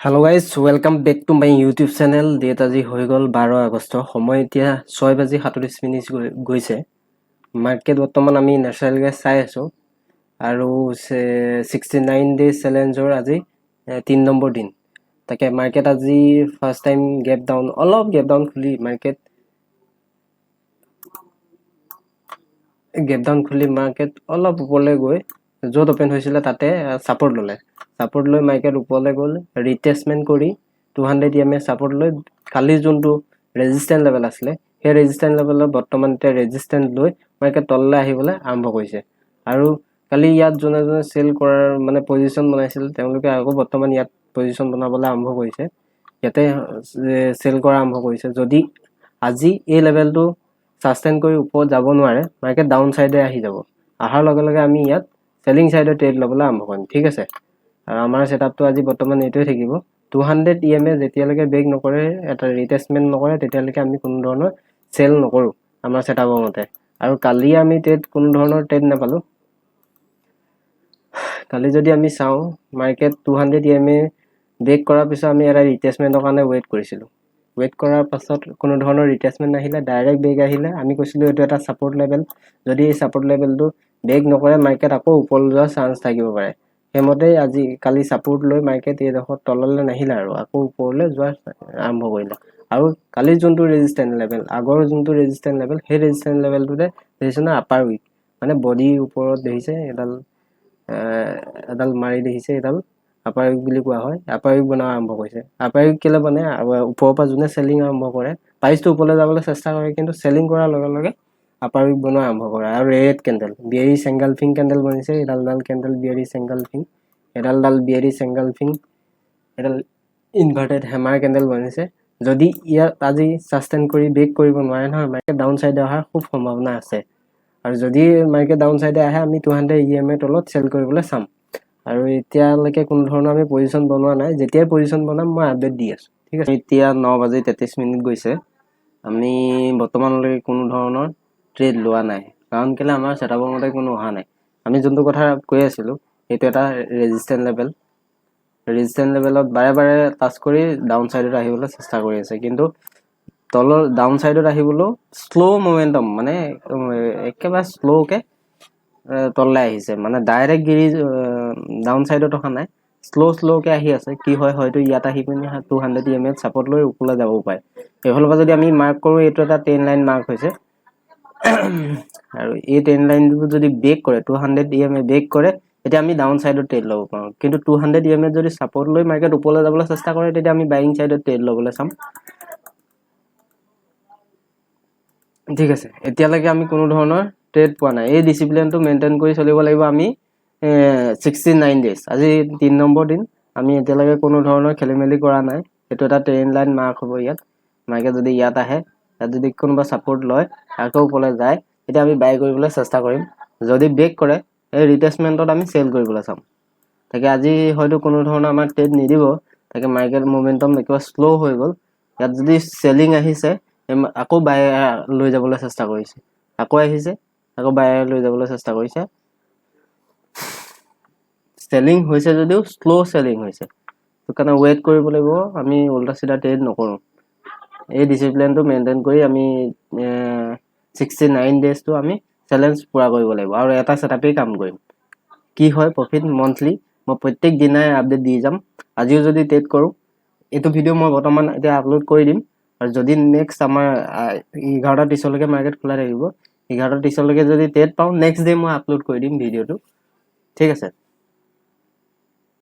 Hello guys, welcome back to my YouTube channel. Date আজি হৈ গল 12 আগষ্ট। সময় এতিয়া 6:37 গৈছে। মার্কেট বর্তমান আমি ন্যাচারাল গ্যাস চাই আছো আৰু 69 ডে চ্যালেঞ্জৰ আজি 3 নম্বৰ দিন। তাকে মাৰ্কেট আজি ফাৰ্স্ট টাইম গ্যাপ ডাউন খুলি মাৰ্কেট অলপ ওপৰলৈ গৈ য'ত ওপেন হৈছিল তাতে সাপোৰ্ট ললে। সাপোৰ্ট লৈ মাৰ্কেট ওপৰলৈ গল, ৰিটেষ্টমেন্ট কৰি 200 EMA সাপোৰ্ট লৈ কালি যোনটো ৰেজিস্ট্যান্ট লেভেল আছিল সেই ৰেজিস্ট্যান্ট লেভেলৰ বৰ্তমান এতিয়া ৰেজিস্ট্যান্ট লৈ মাৰ্কেট তললৈ আহিবলৈ আৰম্ভ কৰিছে। আৰু কালি ইয়াত জনে সেল কৰাৰ মানে পজিশন বনাইছিল তেওঁলোকে আকৌ বৰ্তমান ইয়াত পজিশন বনাবলৈ আৰম্ভ কৰিছে। ইয়াতে সেল কৰা আৰম্ভ কৰিছে। যদি আজি এই লেভেলটো সাস্টেইন কৰি ওপৰত যাব নোৱাৰে মাৰ্কেট ডাউন সাইডে আহি যাব। আহাৰ লগে লগে আমি ইয়াত সেলিং সাইডে ট্ৰেড লবলৈ আৰম্ভ কৰিম। ঠিক আছে, আৰু আমাৰ সেটআপটো আজি বৰ্তমান এইটোৱে থাকিব। 200 EMA যেতিয়ালৈকে ব্ৰেক নকৰে, এটা ৰিটেষ্টমেন্ট নকৰে, তেতিয়ালৈকে আমি কোনো ধৰণৰ সেল নকৰো আমাৰ সেটআপৰ মতে। আৰু কালি আমি কোনো ধৰণৰ ট্ৰেড নাপালো। কালি যদি আমি চাও মাৰ্কেট 200 EMA ব্ৰেক কৰাৰ পিছত আমি এটা ৰিটেষ্টমেন্টৰ কাৰণে ওয়েট কৰিছিলো। ওয়েট কৰাৰ পাছত কোনো ধৰণৰ ৰিটেষ্টমেন্ট নাহিলে, ডাইৰেক্ট ব্ৰেক আহিলে। আমি কৈছিলো এটো এটা সাপোৰ্ট লেভেল, যদি এই সাপোৰ্ট লেভেলটো ব্ৰেক নকৰে মাৰ্কেট আকৌ ওপৰলৈ যোৱাৰ চান্স থাকিব পাৰে। হেমতে আজি কালি সাপোৰ্ট লৈ মাৰ্কেট এই দখত তললৈ নাহিলে আৰু আকৌ ওপৰলৈ যোৱাৰ আৰম্ভ কৰিলে। আৰু কালি যোনটো ৰেজিস্ট্যান্ট লেভেল, আগৰ যোনটো ৰেজিস্ট্যান্ট লেভেল, সেই ৰেজিস্ট্যান্ট লেভেলটোতে দেখিছে না আপাৰ উইক, মানে বডি ওপৰত দেখিছে এডাল মাৰি দেখিছে, এডাল আপাৰ উইক বুলি কোৱা হয়। আপাৰ উইক বনাব আৰম্ভ কৰিছে। আপাৰ উইক কেলে মানে ওপৰৰ পৰা যোনে সেলিং আৰম্ভ কৰে প্ৰাইসটো ওপৰলৈ যাবলৈ চেষ্টা কৰে, কিন্তু সেলিং কৰাৰ লগে লগে আপাৰ উইক বনোৱা আৰম্ভ কৰে। আৰু ৰেড ক্যান্ডেল বিয়াৰিশ এংগলফিং ক্যান্ডেল বনিছে। এডাল ক্যান্ডেল বিয়ারিশ এংগলফিং, এডাল বিয়ারিশ এংগলফিং, এডাল ইনভার্টেড হ্যামার ক্যান্ডেল বনিছে। যদি ইয়াত আজি সাস্টেইন কৰি ব্ৰেক কৰিব নোৱাৰে নহয়, মাৰ্কেট ডাউন সাইডে অহাৰ খুব সম্ভাৱনা আছে। আৰু যদি মাৰ্কেট ডাউন সাইডে আহে আমি 200 EMA তলত সেল কৰিবলৈ চাম। আৰু এতিয়ালৈকে কোনো ধৰণৰ আমি পজিশন বনোৱা নাই। যেতিয়াই পজিশন বনাম মই আপডেট দি আছো। ঠিক আছে, এতিয়া 9:33 গৈছে। আমি বৰ্তমানলৈকে কোনো ধৰণৰ ট্ৰেড লোৱা নাই, কাৰণ কেলে আমাৰ সেটআপৰ মতে কোনো অহা নাই। আমি যোনটো কথা কৈ আছিলো এইটো এটা ৰেজিস্ট্যান্ট লেভেলত বাৰে বাৰে টাচ কৰি ডাউন সাইডত আহিবলৈ চেষ্টা কৰি আছে, কিন্তু তলৰ ডাউন সাইডত আহিবলৈ স্লো মোমেন্টাম, মানে একেবাৰে স্লোকে তললৈ আহিছে। মানে ডাইৰেক্ট গিৰি ডাউন সাইডত অহা নাই, স্লোকে আহি আছে। কি হয়, হয়তো ইয়াত আহি পিনে 200 EMA সাপোর্ট লৈ ওপৰলৈ যাব পাৰে। এইফালৰ পৰা যদি আমি মাৰ্ক কৰো, এইটো এটা 10 লাইন মাৰ্ক হৈছে। আৰু এই 10 লাইনটো যদি ব্ৰেক কৰে, 200 EMA ব্ৰেক কৰে, তেতিয়া আমি ডাউন সাইডত ট্ৰেড ল'ব পাৰো। কিন্তু 200 EMA যদি সাপোৰ্ট লৈ মাৰ্কেট ওপৰলৈ যাবলৈ চেষ্টা কৰে, তেতিয়া আমি বাইং সাইডত ট্ৰেড ল'বলৈ চাম। ঠিক আছে, এতিয়ালৈকে আমি কোনো ধৰণৰ ট্ৰেড পোৱা নাই। এই ডিসিপ্লিনটো মেইনটেইন কৰি চলিব লাগিব আমি 69 ডেজ। আজি 3 নম্বৰ দিন, আমি এতিয়ালৈকে কোনো ধৰণৰ খেলিমেলি কৰা নাই। এইটো এটা 10 লাইন মাৰ্ক হ'ব। ইয়াত মাৰ্কেট যদি ইয়াত আহে, ইয়াত যদি কোনোবা সাপোৰ্ট লয় আকৌ ওপৰলৈ যায়, তেতিয়া আমি বাই কৰিবলৈ চেষ্টা কৰিম। যদি ব্ৰেক কৰে এই ৰিটেষ্টমেন্টত আমি সেল কৰিবলৈ চাম। তাকে আজি হয়তো কোনো ধৰণৰ আমাৰ ট্ৰেড নিদিব। তাকে মাৰ্কেট মোমেন্টাম একবাৰ স্লো হৈ গল। ইয়াত যদি সেলিং আহিছে আকৌ বাই লৈ যাবলৈ চেষ্টা কৰিছে, আকৌ আহিছে আকৌ বাই লৈ যাবলৈ চেষ্টা কৰিছে। সেলিং হৈছে যদিও স্লো সেলিং হৈছে, সেইকাৰণে ওয়েট কৰিব লাগিব। আমি উল্টা সিধা ট্ৰেড নকৰো। এই ডিসিপ্লিনটো মেইনটেইন কৰি আমি 69 ডেজটো আমি চ্যালেঞ্জ পুৰা কৰিব লাগিব আৰু এটা সেটআপেই কাম কৰিম। কি হয় প্ৰফিট মন্থলি মই প্ৰত্যেক দিনাই আপডেট দি যাম। আজিও যদি ট্ৰেড কৰো, এইটো ভিডিও মই বৰ্তমান এতিয়া আপলোড কৰি দিম। আৰু যদি নেক্সট আমাৰ 11:30 লৈকে মার্কেট খোলা থাকিব, 11:30 লৈকে যদি ট্রেড পাওঁ, নেক্সট ডে মই আপলোড কৰি দিম ভিডিওটো। ঠিক আছে।